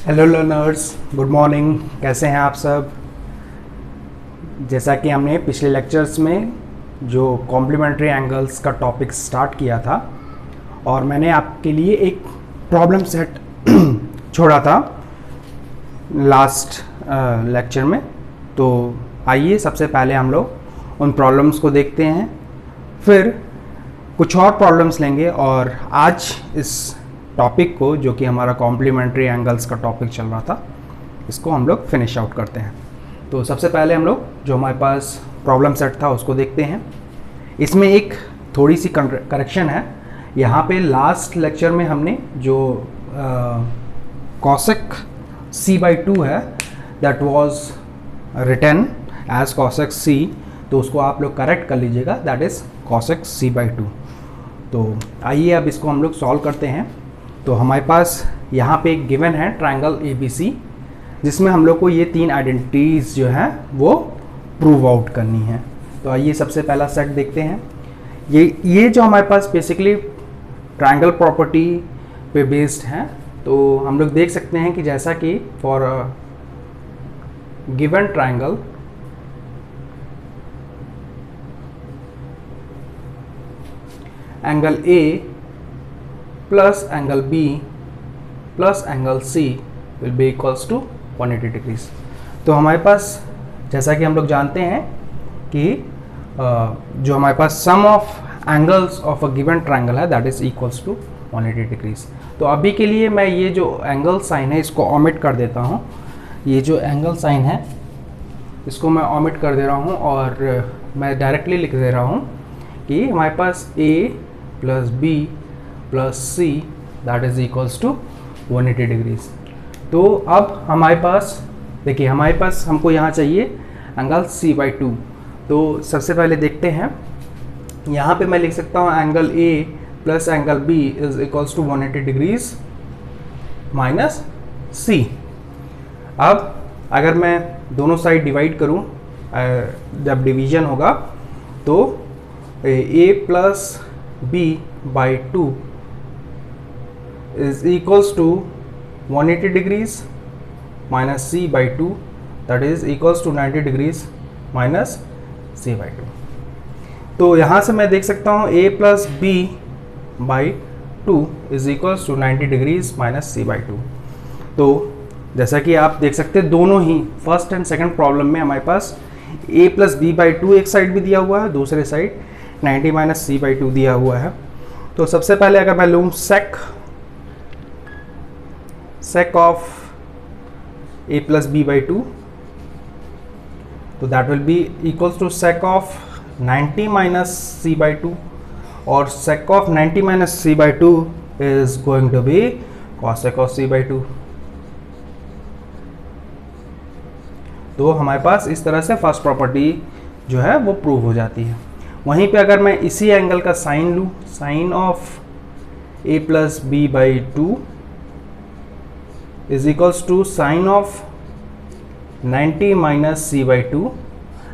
Hello learners, good morning. कैसे हैं आप सब। जैसा कि हमने पिछले लेक्चर्स में जो कॉम्प्लीमेंट्री एंगल्स का टॉपिक स्टार्ट किया था और मैंने आपके लिए एक प्रॉब्लम सेट छोड़ा था लास्ट लेक्चर में। तो आइए सबसे पहले हम लोग उन प्रॉब्लम्स को देखते हैं, फिर कुछ और प्रॉब्लम्स लेंगे और आज इस टॉपिक को, जो कि हमारा कॉम्प्लीमेंट्री एंगल्स का टॉपिक चल रहा था, इसको हम लोग फिनिश आउट करते हैं। तो सबसे पहले हम लोग जो हमारे पास प्रॉब्लम सेट था उसको देखते हैं। इसमें एक थोड़ी सी करेक्शन है। यहाँ पे लास्ट लेक्चर में हमने जो cosec c/2 है that was written as cosec c, तो उसको आप लोग करेक्ट कर लीजिएगा, दैट इज cosec c/2। तो आइए अब इसको हम लोग सॉल्व करते हैं। तो हमारे पास यहाँ पे एक गिवन है ट्रायंगल ABC, जिसमें हम लोग को ये तीन आइडेंटिटीज जो हैं वो प्रूव आउट करनी है। तो आइए सबसे पहला सेट देखते हैं। ये जो हमारे पास बेसिकली ट्रायंगल प्रॉपर्टी पे बेस्ड है। तो हम लोग देख सकते हैं कि जैसा कि for given triangle angle A plus angle B plus angle C will be equals to 180 degrees. तो हमारे पास, जैसा कि हम लोग जानते हैं कि जो हमारे पास sum of angles of a given triangle है that is equals to 180 degrees. तो अभी के लिए मैं ये जो एंगल साइन है इसको ऑमिट कर देता हूँ। ये जो एंगल साइन है इसको मैं ऑमिट कर दे रहा हूँ और मैं डायरेक्टली लिख दे रहा हूँ कि हमारे पास A plus B plus C that is equals to 180 degrees. तो अब हमारे पास देखिए, हमारे पास हमको यहाँ चाहिए एंगल C/2। तो सबसे पहले देखते हैं, यहाँ पे मैं लिख सकता हूँ angle A plus angle B is equals to 180 degrees minus C। अब अगर मैं दोनों साइड डिवाइड करूँ, जब डिवीजन होगा तो A plus B/2 is equals to 180 degrees minus C/2 that is equals to 90 degrees minus C/2। तो यहाँ से मैं देख सकता हूँ A plus B/2 is equals to 90 degrees minus C/2। तो जैसा कि आप देख सकते हैं, दोनों ही फर्स्ट एंड सेकंड प्रॉब्लम में हमारे पास A प्लस B/2 एक साइड भी दिया हुआ है, दूसरे साइड 90 माइनस C/2 दिया हुआ है। तो सबसे पहले अगर मैं लूँ sec of A plus B/2, तो that will be equals to sec of 90 minus C/2 और sec of 90 minus C/2 is going to be cosec of C/2। तो हमारे पास इस तरह से फर्स्ट प्रॉपर्टी जो है वो प्रूव हो जाती है। वहीं पे अगर मैं इसी एंगल का साइन लूँ, sine of A plus B/2 is equals to sine of 90 minus C/2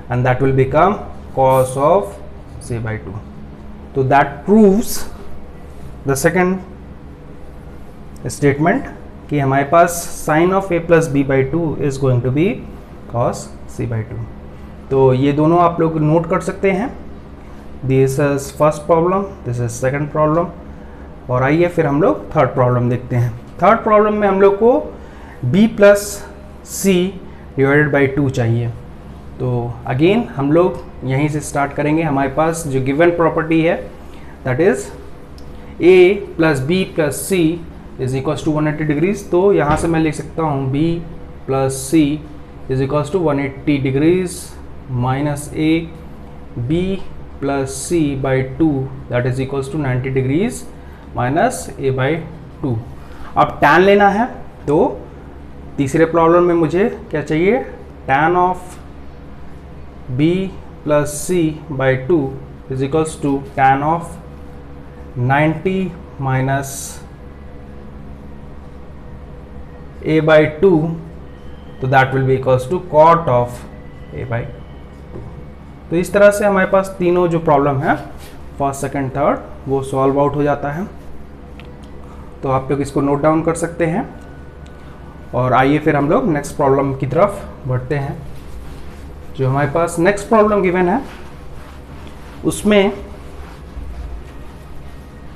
and that will become cos of C/2। तो that proves the second statement कि हमारे पास sin of A plus B/2 is going to be cos C/2। तो ये दोनों आप लोग note कर सकते हैं। This is first problem, this is second problem. और आइए फिर हम लोग थर्ड प्रॉब्लम देखते हैं। थर्ड प्रॉब्लम में हम लोग को B plus C divided by 2 चाहिए। तो अगेन हम लोग यहीं से स्टार्ट करेंगे। हमारे पास जो गिवन प्रॉपर्टी है that is A plus B plus C is equals to 180 degrees. तो यहाँ से मैं लिख सकता हूँ B plus C is equals to 180 degrees minus A B plus C/2 that is equals to 90 degrees minus A/2। अब tan लेना है, तो तीसरे प्रॉब्लम में मुझे क्या चाहिए, tan of B plus C/2 is equals to tan of 90 minus A/2, तो that will be equals to cot of A/2। तो इस तरह से हमारे पास तीनों जो प्रॉब्लम है फर्स्ट सेकंड थर्ड वो सॉल्व आउट हो जाता है। तो आप लोग इसको नोट डाउन कर सकते हैं। और आइए फिर हम लोग नेक्स्ट प्रॉब्लम की तरफ बढ़ते हैं। जो हमारे पास नेक्स्ट प्रॉब्लम गिवन है उसमें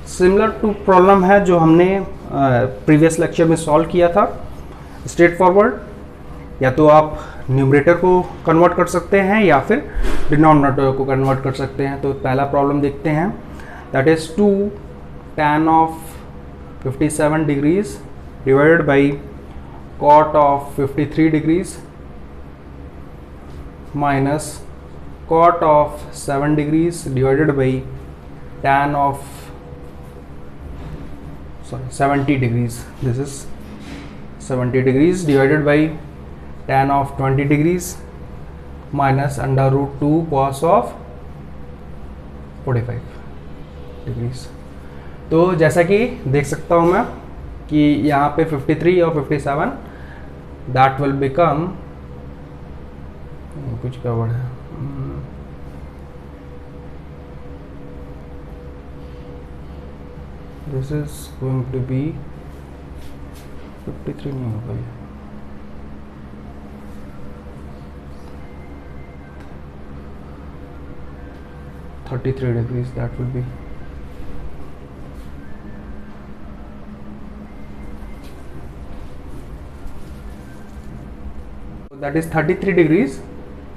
सिमिलर टू प्रॉब्लम है जो हमने प्रीवियस लेक्चर में सॉल्व किया था। स्ट्रेट फॉरवर्ड, या तो आप न्यूमरेटर को कन्वर्ट कर सकते हैं या फिर डिनोमिनेटर को कन्वर्ट कर सकते हैं। तो पहला प्रॉब्लम देखते हैं, that is 2 tan of 57 degrees divided by cot of 53 degrees minus cot of 7 degrees divided by tan of 70 degrees. This is 70 degrees divided by tan of 20 degrees minus √2 cos of 45 degrees. तो जैसा कि देख सकता हूँ मैं कि यहाँ पे 53 और 57 दैट विल बिकम, कुछ गड़बड़ है, this is going to be 53 नहीं होगा ये, $33 degrees, that will be that is 33 degrees.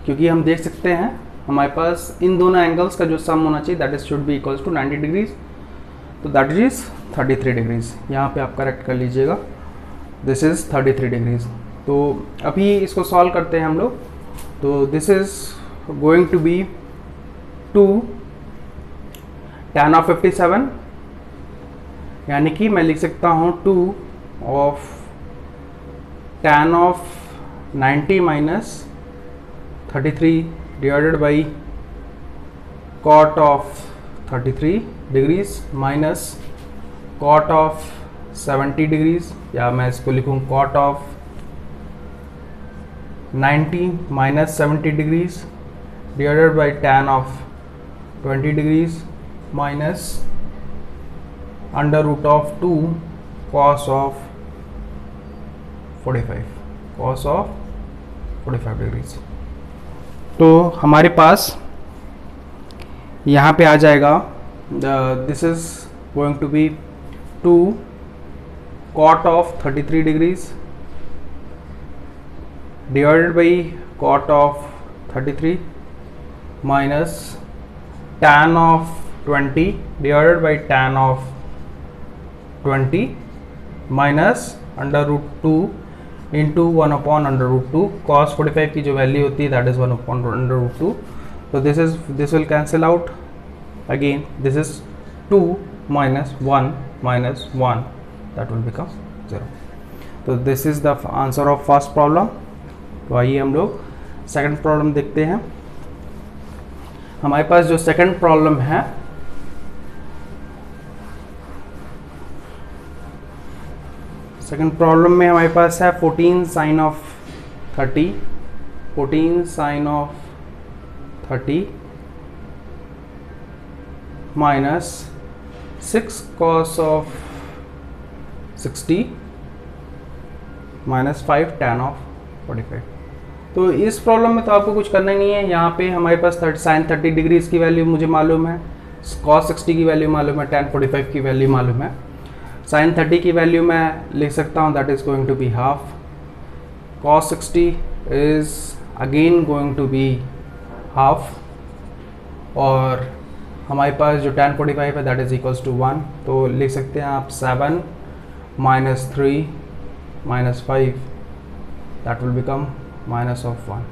क्योंकि हम देख सकते हैं हमारे पास इन दोनों एंगल्स का जो सम होना चाहिए that is should be equals to 90 degrees, तो दैट इज 33 डिग्रीज। यहाँ पे आप करेक्ट कर लीजिएगा, दिस इज 33 डिग्रीज। तो अभी इसको सॉल्व करते हैं हम लोग। तो this is going to be 2 tan of 57, यानी कि मैं लिख सकता हूँ 2 of tan of 90 minus 33 divided by cot of 33 degrees minus cot of 70 degrees, या मैं इसको लिखूँ cot of 90 minus 70 degrees divided by tan of 20 degrees minus √2 cos of 45 degrees. तो हमारे पास यहाँ पे आ जाएगा, this is going to be 2 cot of 33 degrees divided by cot of 33 minus tan of 20 divided by tan of 20 minus √2 into 1/√2 cos 45 की जो value होती है दैट इज 1/√2। तो this will cancel out again, this is 2 minus 1 minus 1, that will become 0। तो this is the answer of first problem. तो आइए हम लोग सेकंड प्रॉब्लम देखते हैं। हमारे पास जो सेकंड प्रॉब्लम है सेकंड प्रॉब्लम में हमारे पास है 14 sin of 30 minus 6 cos of 60 minus 5 tan of 45। तो इस प्रॉब्लम में तो आपको कुछ करना ही नहीं है। यहाँ पे हमारे पास sin 30 डिग्रीज की वैल्यू मुझे मालूम है, cos 60 की वैल्यू मालूम है, tan 45 की वैल्यू मालूम है। sin 30 की वैल्यू मैं लिख सकता हूँ that is going to be half, cos 60 is again going to be half, और हमारे पास जो tan 45 है दैट इज इक्वल्स टू 1। तो लिख सकते हैं आप 7 minus 3 minus 5 that will become minus of 1।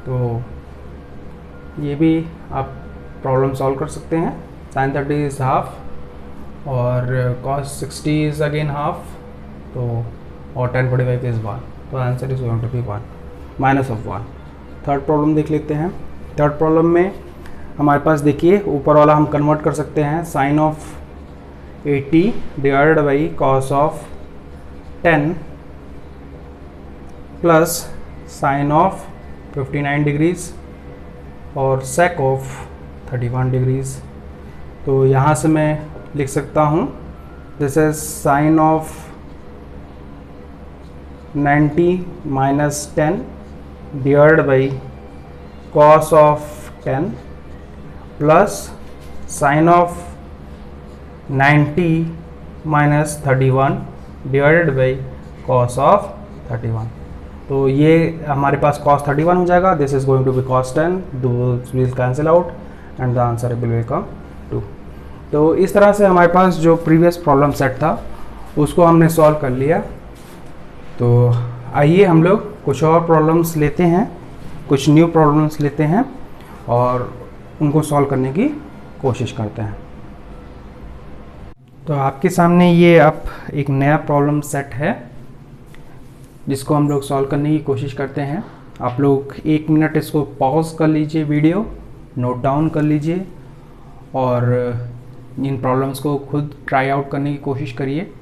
तो ये भी आप प्रॉब्लम सॉल्व कर सकते हैं। sin 30 इज हाफ और cos 60 इज अगेन हाफ, तो और tan 45 इज 1। तो answer is going to be 1 minus of 1। Third problem देख लेते हैं। थर्ड प्रॉब्लम में हमारे पास देखिए ऊपर वाला हम कन्वर्ट कर सकते हैं, sin of 80 divided by cos of 10 plus sin of 59 degrees और sec ऑफ 31 डिग्रीज। तो यहाँ से मैं लिख सकता हूँ this is sin of 90 minus 10 divided by cos of 10 plus sin of 90 minus 31 divided by cos of 31। तो ये हमारे पास cos 31 हो जाएगा, this is going to be cos 10, those will cancel out and the answer will become 2। तो इस तरह से हमारे पास जो प्रीवियस प्रॉब्लम सेट था उसको हमने सॉल्व कर लिया। तो आइए हम लोग कुछ और प्रॉब्लम्स लेते हैं, कुछ न्यू प्रॉब्लम्स लेते हैं और उनको सॉल्व करने की कोशिश करते हैं। तो आपके सामने ये अब एक नया प्रॉब्लम सेट है जिसको हम लोग सॉल्व करने की कोशिश करते हैं। आप लोग 1 मिनट इसको पॉज कर लीजिए, वीडियो नोट डाउन कर लीजिए और इन प्रॉब्लम्स को खुद ट्राई आउट करने की कोशिश करिए।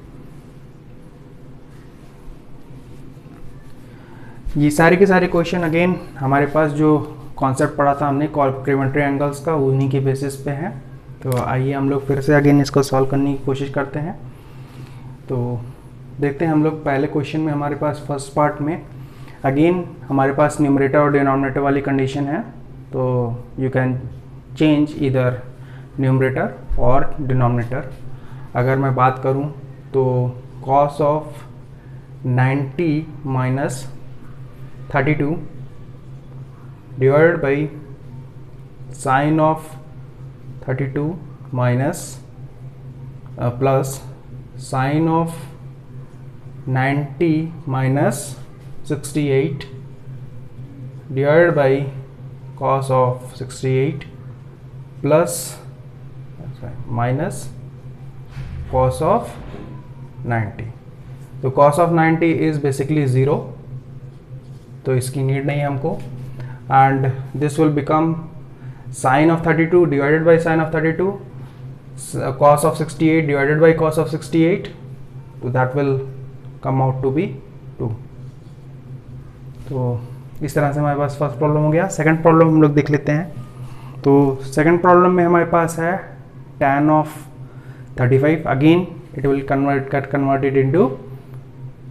ये सारे के सारे क्वेश्चन अगेन हमारे पास जो कॉन्सेप्ट पढ़ा था हमने कॉम्प्लीमेंट्री एंगल्स का, उन्हीं के बेसिस पे है। तो आइए हम लोग फिर से अगेन इसको सॉल्व करने की कोशिश करते हैं। तो देखते हैं हम लोग पहले क्वेश्चन में हमारे पास फर्स्ट पार्ट में अगेन हमारे पास न्यूमरेटर और डिनोमिनेटर वाली कंडीशन है। तो यू कैन चेंज इधर न्यूमरेटर और डिनोमिनेटर। अगर मैं बात करूं तो cos of 90 minus 32 divided by sine of 32 minus plus sign of 90 minus 68 divided by cos of 68 plus minus cos of 90। तो cos ऑफ 90 इज बेसिकली 0, तो इसकी नीड नहीं है हमको। And this will become sin of 32 divided by sin of 32, cos of 68 divided by cos of 68, so that will come out to be 2। तो इस तरह से हमारे पास फर्स्ट प्रॉब्लम हो गया। सेकंड प्रॉब्लम हम लोग देख लेते हैं। तो सेकंड प्रॉब्लम में हमारे पास है tan of 35, again it will get converted into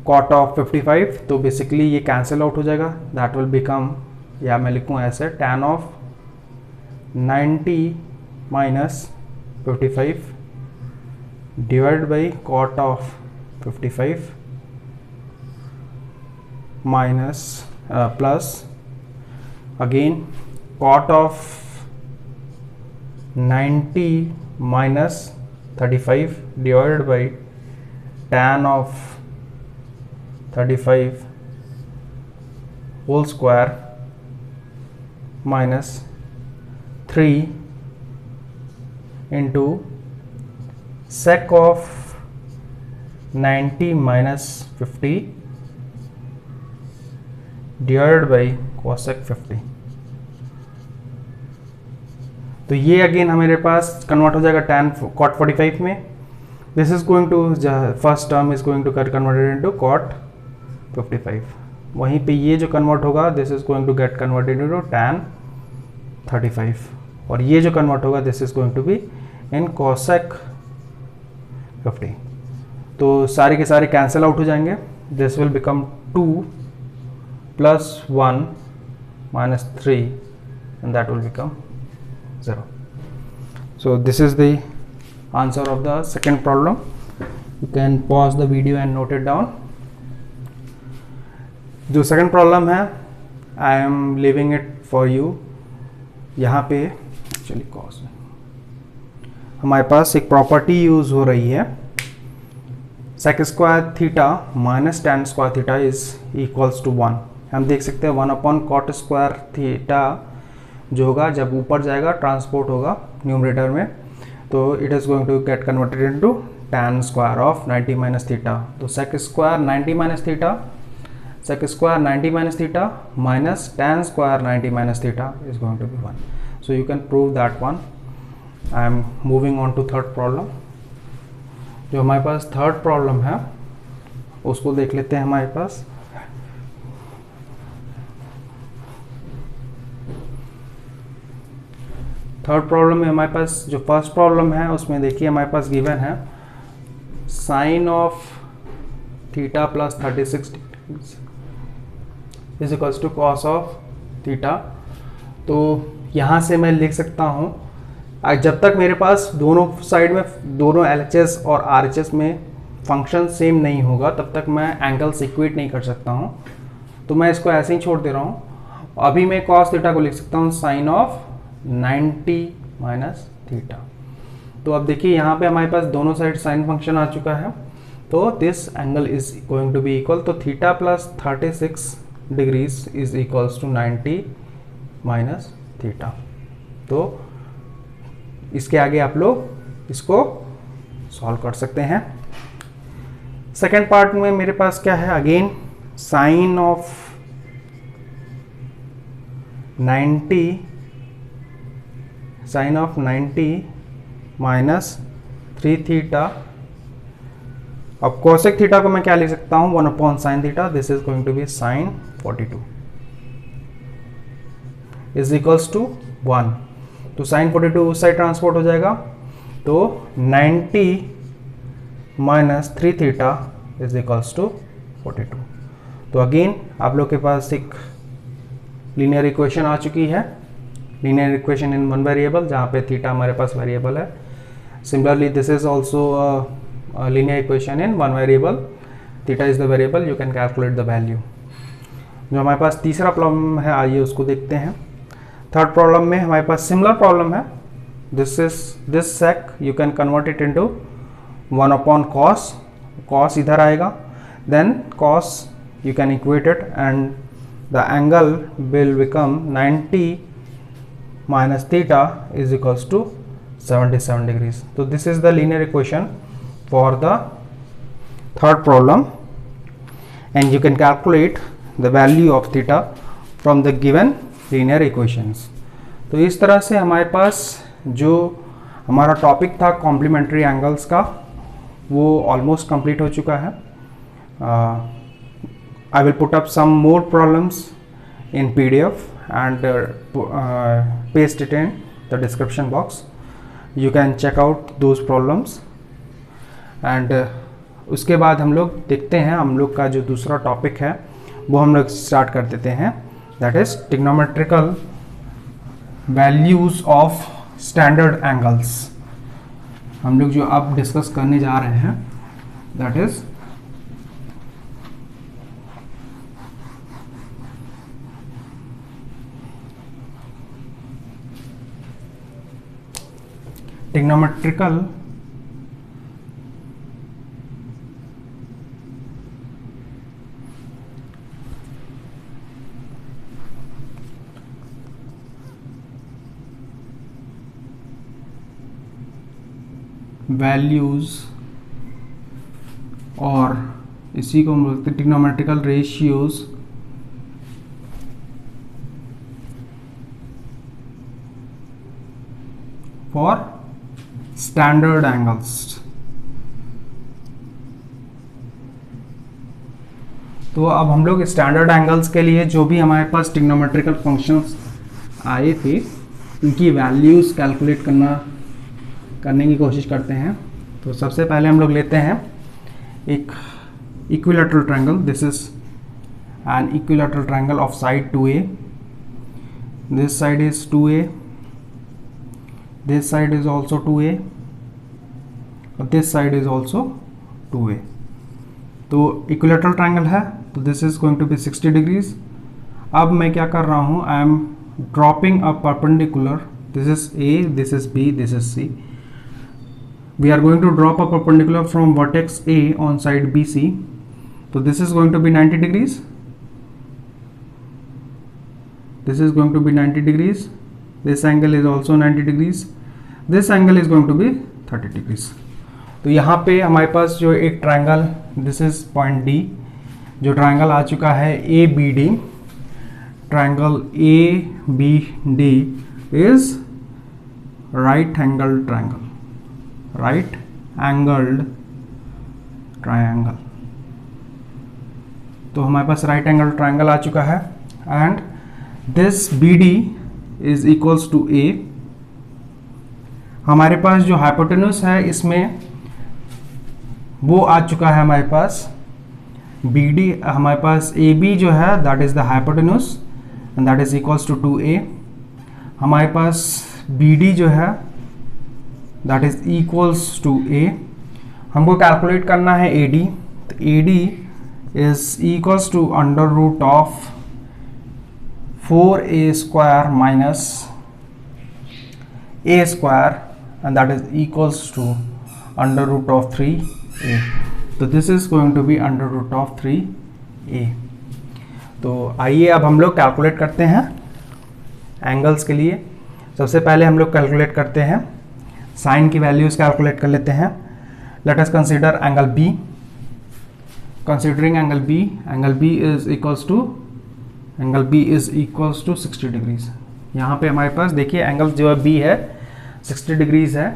cot of 55। तो बेसिकली ये कैंसिल आउट हो जाएगा, दैट विल बिकम, या मैं लिखूँ ऐसे, tan of 90 minus 55 divided by cot of 55 minus plus again cot of 90 minus 35 divided by tan of 35 whole square minus 3 into sec of 90 minus 50 divided by cosec 50। तो ये again हमारे पास convert हो जाएगा tan cot 45 में। This is going to, first term is going to get converted into cot 55। वहीं पे ये जो कन्वर्ट होगा this is going to get converted into tan 35 और ये जो कन्वर्ट होगा this is going to be in cosec 50। तो सारे के सारे कैंसिल आउट हो जाएंगे। This will become 2 plus 1 minus 3 and that will become 0। So this is the answer of the second problem। You can pause the video and note it down। जो second problem है I am leaving it for you। यहाँ पे actually cos हमारे पास एक property use हो रही है, sec square theta minus tan square theta is equals to 1। हम देख सकते हैं 1 अपॉन cot स्क्वायर थीटा जो होगा जब ऊपर जाएगा ट्रांसपोर्ट होगा न्यूमरेटर में, तो it is going to get converted into tan square of 90 minus theta. तो sec square 90 minus theta, sec square 90 minus theta minus tan square 90 minus theta is going to be 1। So you can prove that one. I am moving on to third problem. जो हमारे पास third problem है उसको देख लेते हैं। हमारे पास third problem में हमारे पास जो फर्स्ट प्रॉब्लम है उसमें देखिए हमारे पास गिवन है sine of theta plus 36 is equals to cos of theta. तो यहाँ से मैं लिख सकता हूँ, जब तक मेरे पास दोनों साइड में, दोनों LHS और RHS में फंक्शन सेम नहीं होगा तब तक मैं एंगल्स इक्वेट नहीं कर सकता हूँ। तो मैं इसको ऐसे ही छोड़ दे रहा हूँ। अभी मैं कॉस थीटा को लिख सकता हूँ साइन ऑफ 90 माइनस थीटा। तो अब देखिए यहाँ पे हमारे पास दोनों साइड साइन फंक्शन आ चुका है, तो this angle is going to be equal, तो theta plus 36 degrees is equals to 90 minus theta. तो इसके आगे आप लोग इसको सॉल्व कर सकते हैं। सेकेंड पार्ट में मेरे पास क्या है, again sine of 90 minus 3 theta. अब कोसेक थीटा को मैं क्या लिख सकता हूं, 1 upon sine theta, this is going to be sine 42 is equals to 1। तो साइन 42 उस साइड ट्रांसपोर्ट हो जाएगा, तो 90 minus 3 theta is equals to 42। तो अगेन आप लोग के पास एक लीनियर इक्वेशन आ चुकी है, linear equation in one variable, जहाँ पे थीटा हमारे पास वेरिएबल है। Similarly this is also linear equation in one variable, theta is the variable, you can calculate the value. जो हमारे पास तीसरा प्रॉब्लम है, आइए उसको देखते हैं। थर्ड प्रॉब्लम में हमारे पास सिमिलर प्रॉब्लम है, this sec you can convert it into 1 upon cos, cos इधर आएगा, then cos you can equate it and the angle will become 90 minus theta is equals to 77 degrees. So this is the linear equation for the third problem and you can calculate the value of theta from the given linear equations. तो इस तरह से हमारे पास जो हमारा topic था complementary angles का, वो ऑलमोस्ट कंप्लीट हो चुका है। I will put up some more problems in PDF and paste it in the description box. You can check out those problems and उसके बाद हम लोग देखते हैं, हम लोग का जो दूसरा टॉपिक है वो हम लोग स्टार्ट कर देते हैं, that is trigonometrical values of standard angles। हम लोग जो अब डिस्कस करने जा रहे हैं that is trigonometrical values और इसी को हम बोलते हैं trigonometrical ratios for standard angles. तो अब हम लोग स्टैंडर्ड एंगल्स के लिए जो भी हमारे पास ट्रिग्नोमेट्रिकल फंक्शंस आए थे उनकी वैल्यूज कैलकुलेट करने की कोशिश करते हैं। तो सबसे पहले हम लोग लेते हैं एक equilateral triangle, this is N equilateral triangle of side 2a, this side is 2a, this side is also 2a, this side is also 2a। तो इक्विलैटरल ट्रायंगल है, तो this is going to be 60 degrees. अब मैं क्या कर रहा हूँ, I am dropping a perpendicular, this is a, this is b, this is c। We are going to drop a perpendicular from vertex a on side bc, तो this is going to be 90 degrees, this is going to be 90 degrees, this angle is also 90 degrees, this angle is going to be 30 degrees। तो यहाँ पे हमारे पास जो एक triangle, this is point D, जो triangle आ चुका है ABD, triangle ABD is right angled triangle, right angled triangle. तो हमारे पास राइट एंगल ट्रायंगल आ चुका है and this BD is equals to A। हमारे पास जो हाइपोटेन्यूस है इसमें वो आ चुका है हमारे पास बी डी हमारे पास ए बी जो है that is the hypotenuse and that is equals to 2a। हमारे पास बी डी जो है that is equals to a। हमको कैलकुलेट करना है ए डी, तो A D is equals to under root of 4a square minus a square and that is equals to under root of 3a। तो this is going to be under root of 3a। तो आइए अब हम लोग calculate करते हैं angles के लिए। सबसे पहले हम लोग कैलकुलेट करते हैं साइन की वैल्यूज कैलकुलेट कर लेते हैं। Let us consider angle B. Considering angle B is equals to 60 degrees. यहाँ पे हमारे पास देखिए एंगल जो है बी है 60 डिग्रीज है।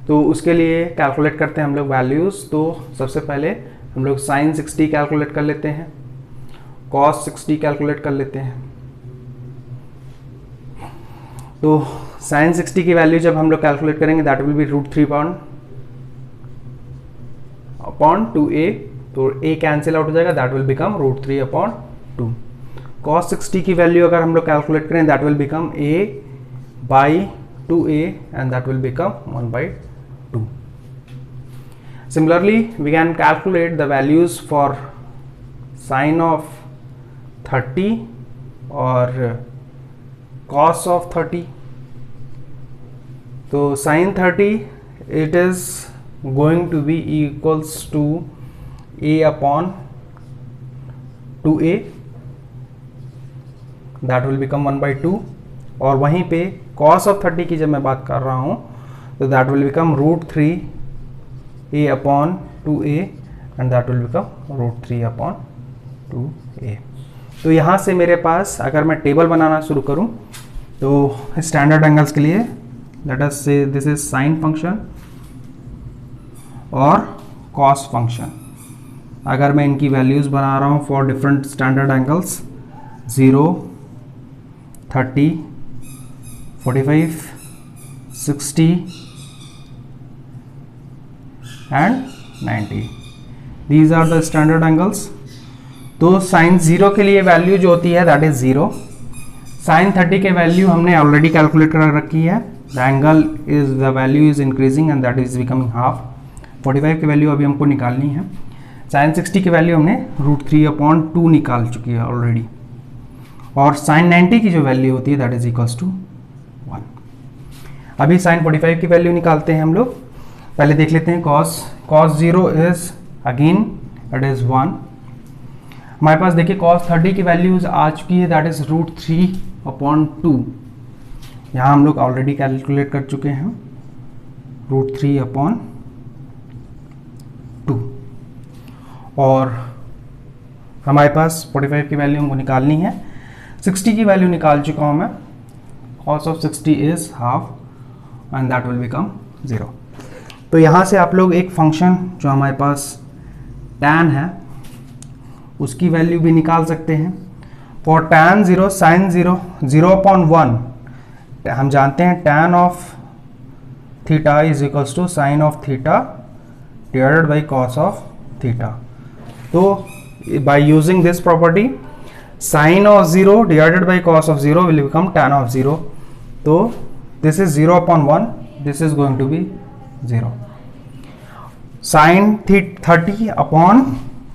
तो उसके लिए कैलकुलेट करते हैं हम लोग वैल्यूज़। तो सबसे पहले हम लोग साइन 60 कैलकुलेट कर लेते हैं, कॉस 60 कैलकुलेट कर लेते हैं। तो साइन 60 की वैल्यू जब हम लोग कैलकुलेट करेंगे that will B √3 upon 2a। तो a कैंसिल आउट हो जाएगा, that will become √3 upon 2। Cos 60 की वैल्यू अगर हम लोग कैलकुलेट करें that will become a by 2a and that will become 1/2। Similarly, we can calculate the values for sine of 30 or cos of 30. So sine 30 it is going to be equals to a upon 2a, that will become 1/2। और वहीं पे cos of 30 की जब मैं बात कर रहा हूँ तो that will become √3a upon 2a and that will become √3 upon 2a। तो यहाँ से मेरे पास अगर मैं टेबल बनाना शुरू करूँ तो स्टैंडर्ड एंगल्स के लिए let us say this is sine function और कॉस फंक्शन। अगर मैं इनकी वैल्यूज़ बना रहा हूँ for different standard angles 0, 30, 45, 60 and 90, these are the standard angles. तो साइन 0 के लिए वैल्यू जो होती है दैट इज 0। साइन 30 के वैल्यू हमने ऑलरेडी कैलकुलेट कर रखी है। The angle is the value is increasing and that is becoming half. 45 की वैल्यू अभी हमको निकालनी है। साइन 60 की वैल्यू हमने √3 अपॉन 2 निकाल चुकी है ऑलरेडी। और साइन 90 की जो वैल्यू होती है दैट इज इक्वल्स टू 1। अभी साइन 45 की वैल्यू निकालते हैं हम लोग। पहले देख लेते हैं cos 0 is again it is 1। हमारे पास देखिए cos 30 की वैल्यूज आ चुकी है दैट इज √3 अपॉन 2। यहाँ हम लोग ऑलरेडी कैलकुलेट कर चुके हैं √3 अपॉन 2। और हमारे पास 45 की वैल्यू हमको निकालनी है। 60 की वैल्यू निकाल चुका हूँ मैं। cos of 60 is half and that will become 0। तो यहाँ से आप लोग एक फंक्शन जो हमारे पास tan है उसकी वैल्यू भी निकाल सकते हैं। फॉर tan 0 sin 0 0/1 हम जानते हैं tan of theta is equals to sine of theta divided by cos of theta. तो by using this property sine of 0 divided by cos of 0 will become tan of 0। तो this is 0/1, this is going to be 0। Sine 30 upon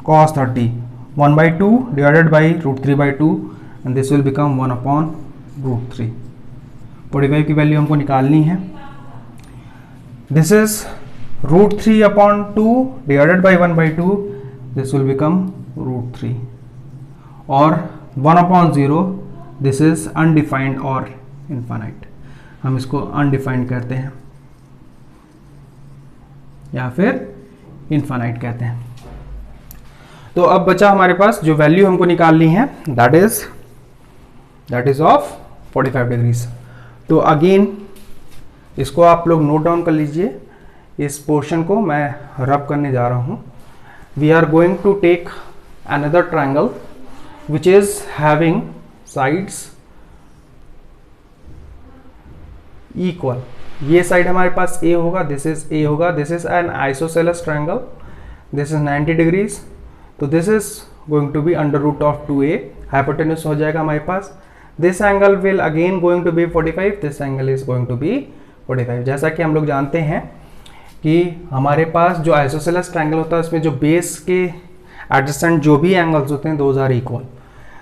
cos 30 1/2 divided by √3/2 and this will become 1 upon √3। 45 की value हमको निकालनी है। This is √3 upon 2 divided by 1/2, this will become √3। और 1/0 this is undefined और infinite. हम इसको undefined कहते हैं या फिर इनफाइनाइट कहते हैं। तो अब बचा हमारे पास जो वैल्यू हमको निकालनी है दैट इज ऑफ 45 डिग्रीज। तो अगेन इसको आप लोग नोट डाउन कर लीजिए। इस पोर्शन को मैं रब करने जा रहा हूँ। We are going to take another triangle which is having sides equal. ये साइड हमारे पास A होगा, दिस इज A होगा। This is an isosceles triangle, this is 90 degrees, तो this is going to be under root of 2a, hypotenuse हो जाएगा हमारे पास। This angle will again going to be 45, this angle is going to be 45। जैसा कि हम लोग जानते हैं कि हमारे पास जो आइसोसेलेस ट्रायंगल होता है उसमें जो बेस के एडजेसेंट जो भी एंगल्स होते हैं दोज आर इक्वल,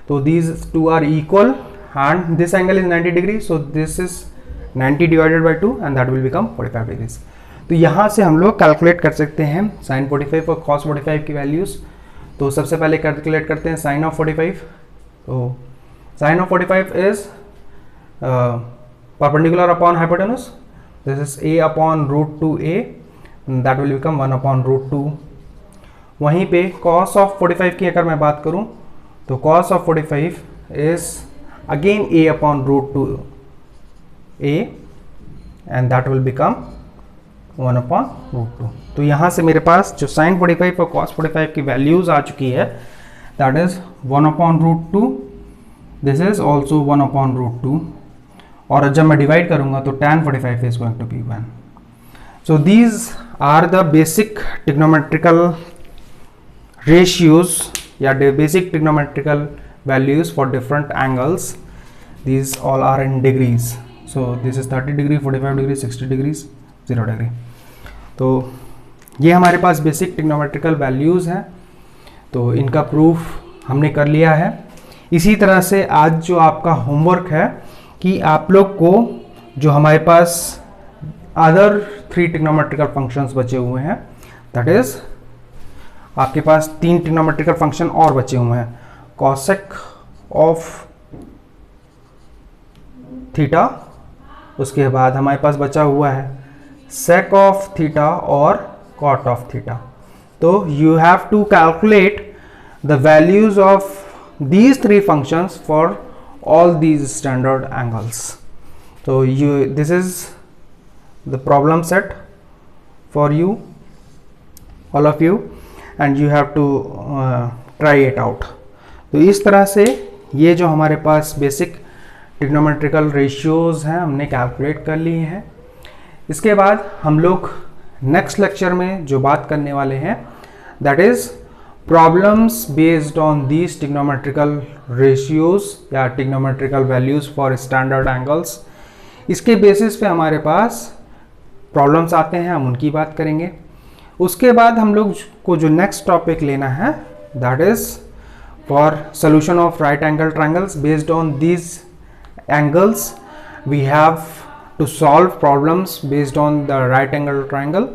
तो these two are equal and this angle is 90 degree, so this is 90 divided by 2 and that will become 45 degrees. तो यहाँ से हम लोग कैलकुलेट कर सकते हैं साइन 45 और कॉस 45 की वैल्यूज़। तो सबसे पहले कैलकुलेट करते हैं साइन ऑफ 45। तो sine of 45 is perpendicular upon hypotenuse, this is a upon root 2a, that will become 1 upon root 2। वहीं पे कॉस ऑफ 45 की अगर मैं बात करूं तो cos of 45 is again a upon root 2a and that will become 1 upon root 2। तो यहाँ से मेरे पास जो साइन 45 और कॉस 45 की वैल्यूज आ चुकी है that is 1 upon root 2, this is also 1 upon root 2, और जब मैं डिवाइड करूंगा तो tan 45 is going to be 1। So these are the basic trigonometrical ratios या basic trigonometrical values for different angles. These all are in degrees. So this is 30 degree, 45 degree, 60 degrees, 0 degree. तो ये हमारे पास basic trigonometrical values हैं, तो इनका proof हमने कर लिया है। इसी तरह से आज जो आपका होमवर्क है कि आप लोग को जो हमारे पास अदर 3 ट्रिग्नोमेट्रिकल फंक्शंस बचे हुए हैं, दैट इज आपके पास 3 ट्रिग्नोमेट्रिकल फंक्शन और बचे हुए हैं, कॉसेक ऑफ थीटा, उसके बाद हमारे पास बचा हुआ है सेक ऑफ थीटा और कॉट ऑफ थीटा। तो you have to calculate the values of these 3 functions for all these standard angles. So this is the problem set for you, all of you, and you have to try it out. तो इस तरह से ये जो हमारे पास basic trigonometrical ratios हैं हमने calculate कर लिए हैं। इसके बाद हम लोग नेक्स्ट लेक्चर में जो बात करने वाले हैं that is problems based on these trigonometrical ratios या trigonometrical values for standard angles। इसके बेसिस पे हमारे पास प्रॉब्लम्स आते हैं, हम उनकी बात करेंगे। उसके बाद हम लोग को जो नेक्स्ट टॉपिक लेना है that is for solution of right angle triangles based on these angles we have to solve problems based on the right angle triangle.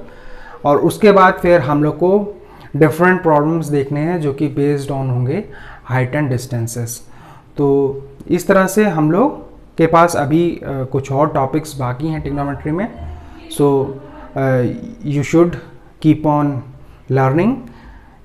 और उसके बाद फिर हम लोग को डिफरेंट प्रॉब्लम्स देखने हैं जो कि बेस्ड ऑन होंगे हाइट एंड डिस्टेंसेस। तो इस तरह से हम लोग के पास अभी कुछ और टॉपिक्स बाकी हैं ट्रिग्नोमेट्री में। So you should keep on learning